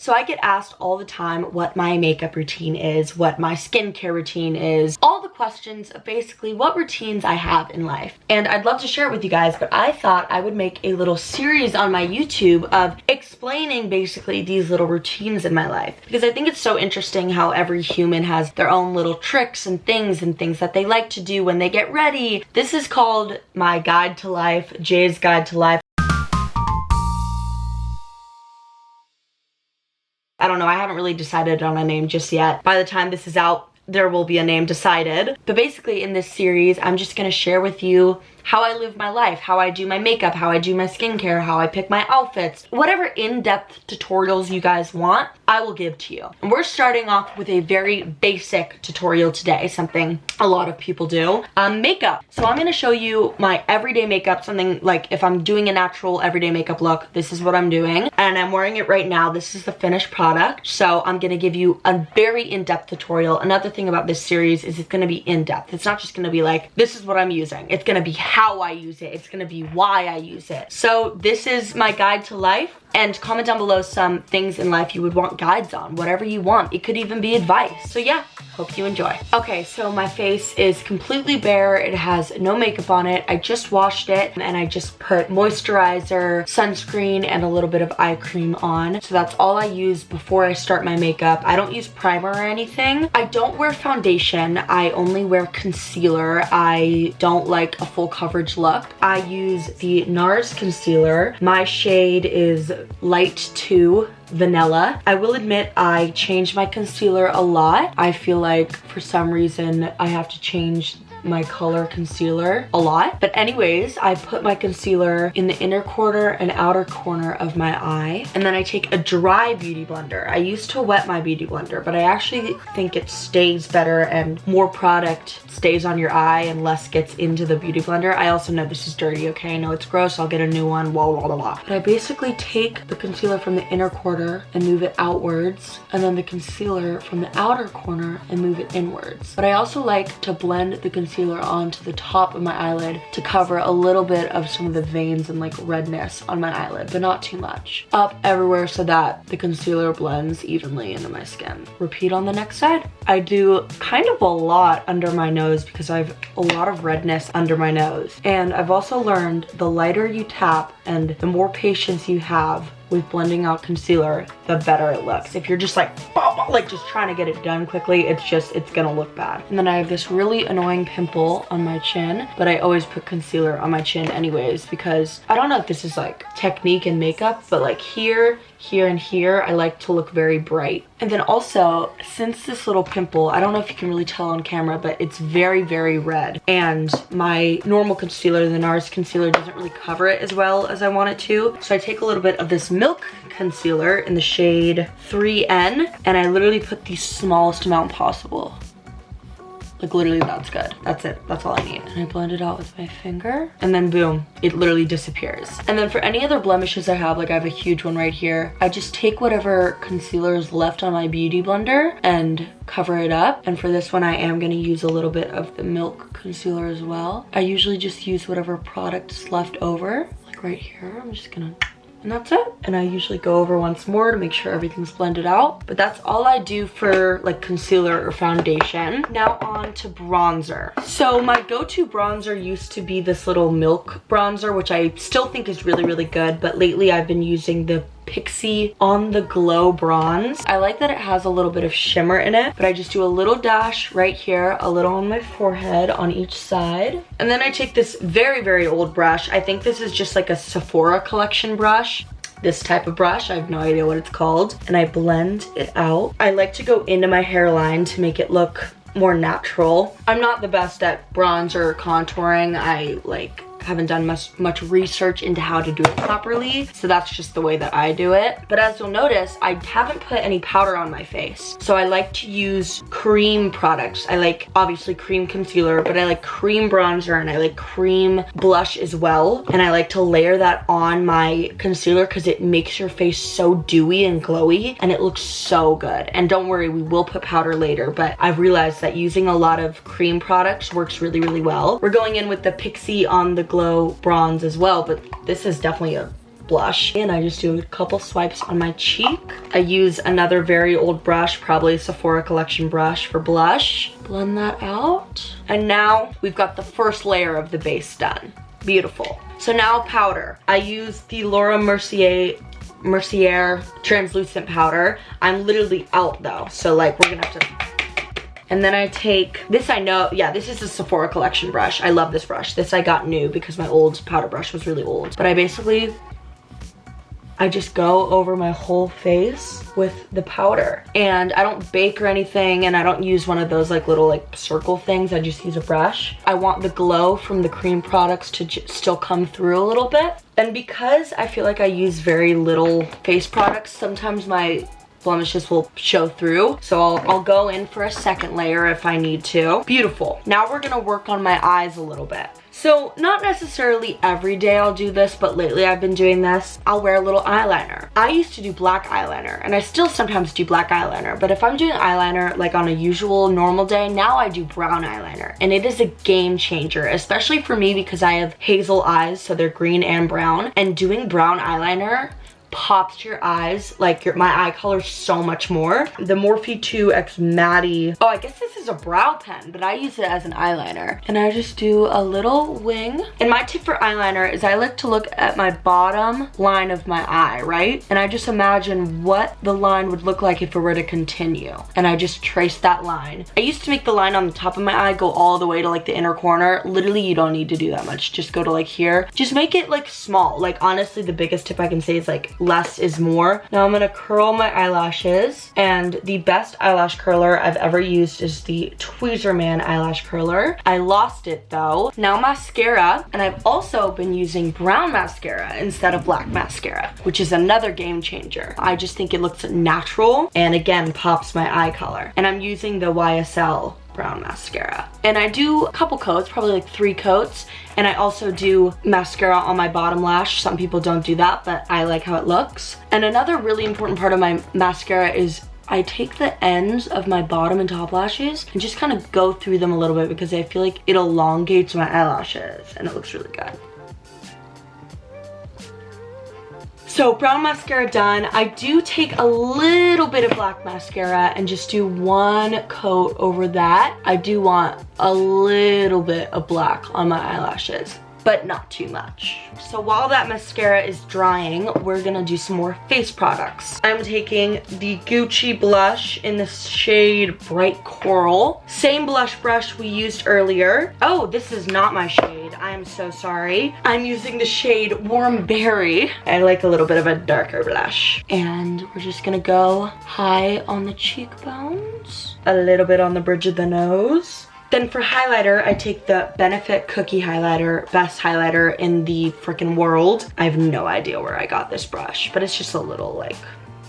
So I get asked all the time what my makeup routine is, what my skincare routine is, all the questions of basically what routines I have in life. And I'd love to share it with you guys, but I thought I would make a little series on my YouTube of explaining basically these little routines in my life. Because I think it's so interesting how every human has their own little tricks and things that they like to do when they get ready. This is called my guide to life, Jay's guide to life. I don't know, I haven't really decided on a name just yet. By the time this is out, there will be a name decided. But basically in this series, I'm just gonna share with you how I live my life, how I do my makeup, how I do my skincare, how I pick my outfits. Whatever in-depth tutorials you guys want, I will give to you. And we're starting off with a very basic tutorial today, something a lot of people do. Makeup. So I'm gonna show you my everyday makeup, something like if I'm doing a natural everyday makeup look, this is what I'm doing. And I'm wearing it right now. This is the finished product. So I'm gonna give you a very in-depth tutorial. Another thing about this series is it's gonna be in-depth. It's not just gonna be like, this is what I'm using. It's gonna be how I use it. It's gonna be why I use it. So this is my guide to life. And comment down below some things in life you would want guides on, whatever you want. It could even be advice. So yeah, hope you enjoy. Okay, so my face is completely bare. It has no makeup on it. I just washed it and I just put moisturizer, sunscreen, and a little bit of eye cream on. So that's all I use before I start my makeup. I don't use primer or anything. I don't wear foundation. I only wear concealer. I don't like a full coverage look. I use the NARS concealer. My shade is light 2 vanilla. I will admit I change my concealer a lot. I feel like for some reason I have to change my color concealer a lot. But anyways, I put my concealer in the inner corner and outer corner of my eye. And then I take a dry beauty blender. I used to wet my beauty blender, but I actually think it stays better and more product stays on your eye and less gets into the beauty blender. I also know this is dirty, okay? I know it's gross. I'll get a new one, blah, blah, blah, blah. But I basically take the concealer from the inner corner and move it outwards, and then the concealer from the outer corner and move it inwards. But I also like to blend the concealer onto the top of my eyelid to cover a little bit of some of the veins and like redness on my eyelid, but not too much. Up everywhere so that the concealer blends evenly into my skin. Repeat on the next side. I do kind of a lot under my nose because I have a lot of redness under my nose. And I've also learned the lighter you tap and the more patience you have with blending out concealer, the better it looks. If you're just like just trying to get it done quickly, it's gonna look bad. And then I have this really annoying pimple on my chin, but I always put concealer on my chin anyways because I don't know if this is like technique in makeup, but like here, and here, I like to look very bright. And then also, since this little pimple, I don't know if you can really tell on camera, but it's very, very red. And my normal concealer, the NARS concealer, doesn't really cover it as well as I want it to. So I take a little bit of this milk concealer in the shade 3N, and I literally put the smallest amount possible. Like literally that's good. That's it. That's all I need. And I blend it out with my finger and then boom, it literally disappears. And then for any other blemishes I have, like I have a huge one right here, I just take whatever concealer is left on my beauty blender and cover it up. And for this one, I am gonna use a little bit of the milk concealer as well. I usually just use whatever product is left over. Like right here, I'm just gonna, and that's it. And I usually go over once more to make sure everything's blended out. But that's all I do for like concealer or foundation. Now on to bronzer. So my go-to bronzer used to be this little milk bronzer, which I still think is really, really good. But lately I've been using the Pixie On The Glow bronze. I like that it has a little bit of shimmer in it, but I just do a little dash right here, a little on my forehead on each side. And then I take this very, very old brush. I think this is just like a Sephora collection brush. This type of brush, I have no idea what it's called. And I blend it out. I like to go into my hairline to make it look more natural. I'm not the best at bronzer or contouring. I like haven't done much research into how to do it properly, so that's just the way that I do it. But as you'll notice, I haven't put any powder on my face, so I like to use cream products. I like obviously cream concealer, but I like cream bronzer and I like cream blush as well, and I like to layer that on my concealer because it makes your face so dewy and glowy and it looks so good. And don't worry, we will put powder later, but I've realized that using a lot of cream products works really, really well. We're going in with the Pixie On The Glow bronze as well, but this is definitely a blush. And I just do a couple swipes on my cheek. I use another very old brush, probably a Sephora collection brush for blush. Blend that out. And now we've got the first layer of the base done. Beautiful. So now powder. I use the Laura Mercier translucent powder. I'm literally out though, so like we're gonna have to. And then I take this, I know, yeah, this is a Sephora collection brush. I love this brush. This I got new because my old powder brush was really old. But I just go over my whole face with the powder. And I don't bake or anything, and I don't use one of those like little like circle things. I just use a brush. I want the glow from the cream products to still come through a little bit. And because I feel like I use very little face products, sometimes my blemishes will show through. So I'll go in for a second layer if I need to. Beautiful. Now we're gonna work on my eyes a little bit. So not necessarily every day I'll do this, but lately I've been doing this. I'll wear a little eyeliner. I used to do black eyeliner, and I still sometimes do black eyeliner, but if I'm doing eyeliner like on a usual normal day, now I do brown eyeliner, and it is a game changer, especially for me because I have hazel eyes, so they're green and brown, and doing brown eyeliner pops your eyes, like my eye color so much more. The Morphe 2X Matte, oh, I guess this is a brow pen, but I use it as an eyeliner. And I just do a little wing. And my tip for eyeliner is I like to look at my bottom line of my eye, right? And I just imagine what the line would look like if it were to continue. And I just trace that line. I used to make the line on the top of my eye go all the way to like the inner corner. Literally, you don't need to do that much. Just go to like here. Just make it like small. Like honestly, the biggest tip I can say is like less is more. Now I'm gonna curl my eyelashes, and the best eyelash curler I've ever used is the Tweezerman eyelash curler. I lost it though. Now mascara, and I've also been using brown mascara instead of black mascara, which is another game changer. I just think it looks natural and again pops my eye color. And I'm using the YSL brown mascara. And I do a couple coats, probably like 3 coats. And I also do mascara on my bottom lash. Some people don't do that, but I like how it looks. And another really important part of my mascara is I take the ends of my bottom and top lashes and just kind of go through them a little bit because I feel like it elongates my eyelashes and it looks really good. So brown mascara done. I do take a little bit of black mascara and just do 1 coat over that. I do want a little bit of black on my eyelashes, but not too much. So while that mascara is drying, we're gonna do some more face products. I'm taking the Gucci blush in the shade Bright Coral. Same blush brush we used earlier. Oh, this is not my shade. I am so sorry. I'm using the shade Warm Berry. I like a little bit of a darker blush. And we're just gonna go high on the cheekbones, a little bit on the bridge of the nose. Then for highlighter, I take the Benefit Cookie Highlighter, best highlighter in the freaking world. I have no idea where I got this brush, but it's just a little like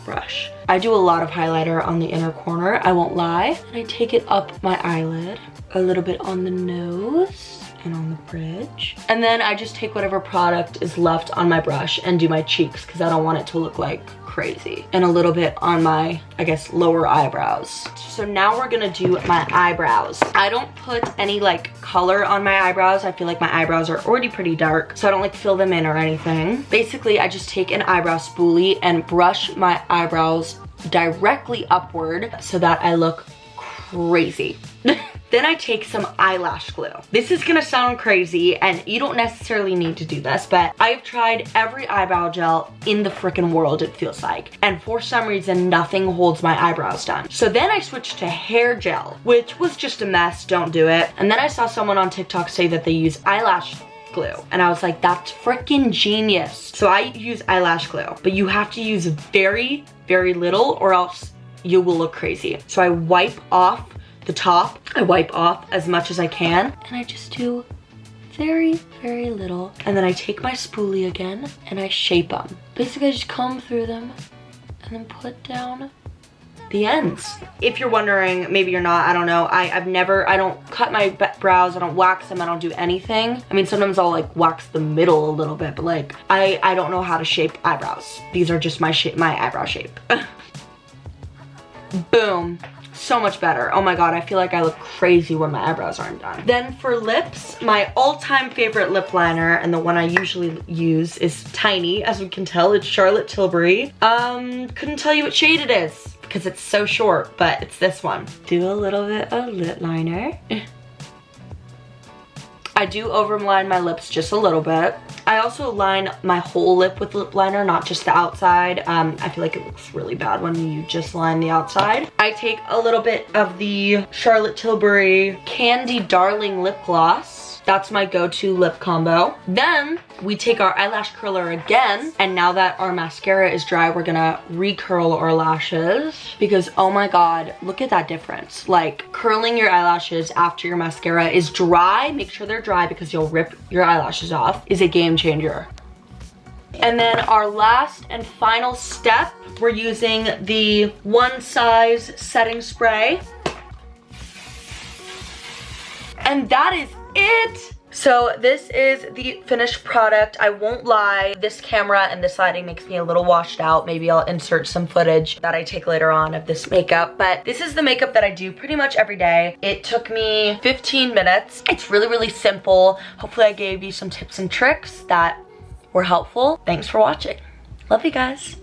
brush. I do a lot of highlighter on the inner corner, I won't lie. And I take it up my eyelid, a little bit on the nose and on the bridge. And then I just take whatever product is left on my brush and do my cheeks because I don't want it to look like crazy. And a little bit on my, I guess, lower eyebrows. So now we're gonna do my eyebrows. I don't put any like color on my eyebrows. I feel like my eyebrows are already pretty dark, so I don't like fill them in or anything. Basically, I just take an eyebrow spoolie and brush my eyebrows directly upward so that I look crazy. Then I take some eyelash glue. This is gonna sound crazy and you don't necessarily need to do this, but I've tried every eyebrow gel in the freaking world, it feels like. And for some reason, nothing holds my eyebrows down. So then I switched to hair gel, which was just a mess, don't do it. And then I saw someone on TikTok say that they use eyelash glue. And I was like, that's freaking genius. So I use eyelash glue, but you have to use very, very little or else you will look crazy. So I wipe off the top. I wipe off as much as I can and I just do very, very little. And then I take my spoolie again and I shape them. Basically, I just comb through them and then put down the ends. If you're wondering, maybe you're not, I don't know. I don't cut my brows, I don't wax them, I don't do anything. I mean, sometimes I'll like wax the middle a little bit, but like, I don't know how to shape eyebrows. These are just my eyebrow shape. Boom. so much better. Oh my god, I feel like I look crazy when my eyebrows aren't done. Then for lips, my all-time favorite lip liner, and the one I usually use, is tiny. As we can tell, it's Charlotte Tilbury. Couldn't tell you what shade it is because it's so short, but it's this one. Do a little bit of lip liner. I do overline my lips just a little bit. I also line my whole lip with lip liner, not just the outside. I feel like it looks really bad when you just line the outside. I take a little bit of the Charlotte Tilbury Candy Darling Lip Gloss. That's my go-to lip combo. Then we take our eyelash curler again, and now that our mascara is dry, we're gonna recurl our lashes because, oh my god, look at that difference. Like, curling your eyelashes after your mascara is dry, make sure they're dry because you'll rip your eyelashes off, is a game changer. And then our last and final step, we're using the One Size setting spray. And that is it. So this is the finished product. I won't lie, this camera and this lighting makes me a little washed out. Maybe I'll insert some footage that I take later on of this makeup, but this is the makeup that I do pretty much every day. It took me 15 minutes. It's really, really simple. Hopefully I gave you some tips and tricks that were helpful. Thanks for watching. Love you guys.